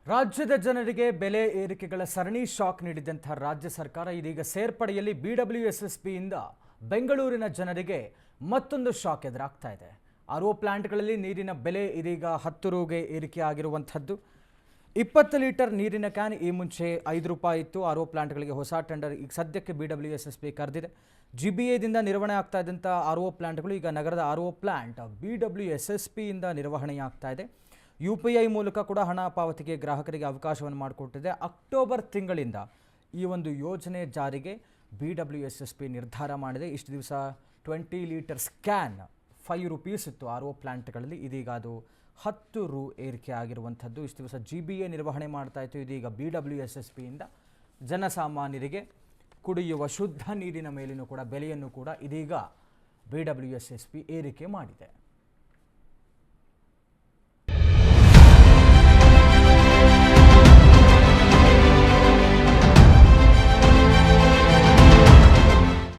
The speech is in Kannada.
ರಾಜ್ಯದ ಜನರಿಗೆ ಬೆಲೆ ಏರಿಕೆಗಳ ಸರಣಿ ಶಾಕ್ ನೀಡಿದಂತಹ ರಾಜ್ಯ ಸರ್ಕಾರ ಇದೀಗ ಸೇರ್ಪಡೆಯಲ್ಲಿ BWSSBಯಿಂದ ಬೆಂಗಳೂರಿನ ಜನರಿಗೆ ಮತ್ತೊಂದು ಶಾಕ್ ಎದುರಾಗ್ತಾ ಇದೆ. RO ಪ್ಲಾಂಟ್ಗಳಲ್ಲಿ ನೀರಿನ ಬೆಲೆ ಇದೀಗ 10 ರೂಗೆ ಏರಿಕೆ ಆಗಿರುವಂತದ್ದು. 20 ಲೀಟರ್ ನೀರಿನ ಕ್ಯಾನ್ ಈ ಮುಂಚೆ 5 ರೂಪಾಯಿ ಇತ್ತು. RO ಪ್ಲಾಂಟ್ಗಳಿಗೆ ಹೊಸ ಟೆಂಡರ್ ಈಗ ಸದ್ಯಕ್ಕೆ BWSSB ಕರೆದಿದೆ. GBAದಿಂದ ನಿರ್ವಹಣೆ ಆಗ್ತಾ ಇದ್ದಂಥ RO ಪ್ಲಾಂಟ್ಗಳು ಈಗ ನಗರದ RO ಪ್ಲಾಂಟ್ BWSSBಯಿಂದ ನಿರ್ವಹಣೆಯಾಗ್ತಾ ಇದೆ. UPI ಮೂಲಕ ಕೂಡ ಹಣ ಪಾವತಿಗೆ ಗ್ರಾಹಕರಿಗೆ ಅವಕಾಶವನ್ನು ಮಾಡಿಕೊಟ್ಟಿದೆ. ಅಕ್ಟೋಬರ್ ತಿಂಗಳಿಂದ ಈ ಒಂದು ಯೋಜನೆ ಜಾರಿಗೆ BWSSB ನಿರ್ಧಾರ ಮಾಡಿದೆ. ಇಷ್ಟು ದಿವಸ 20 ಲೀಟರ್ ಸ್ಕ್ಯಾನ್ 5 ರೂಪೀಸ್ ಇತ್ತು RO ಪ್ಲಾಂಟ್ಗಳಲ್ಲಿ, ಇದೀಗ ಅದು 10 ರು ಏರಿಕೆ ಆಗಿರುವಂಥದ್ದು. ಇಷ್ಟು ದಿವಸ GBA ನಿರ್ವಹಣೆ ಮಾಡ್ತಾ ಇತ್ತು, ಇದೀಗ BWSSBಯಿಂದ ಜನಸಾಮಾನ್ಯರಿಗೆ ಕುಡಿಯುವ ಶುದ್ಧ ನೀರಿನ ಮೇಲಿನೂ ಕೂಡ ಬೆಲೆಯನ್ನು ಕೂಡ ಇದೀಗ BWSSB ಏರಿಕೆ ಮಾಡಿದೆ.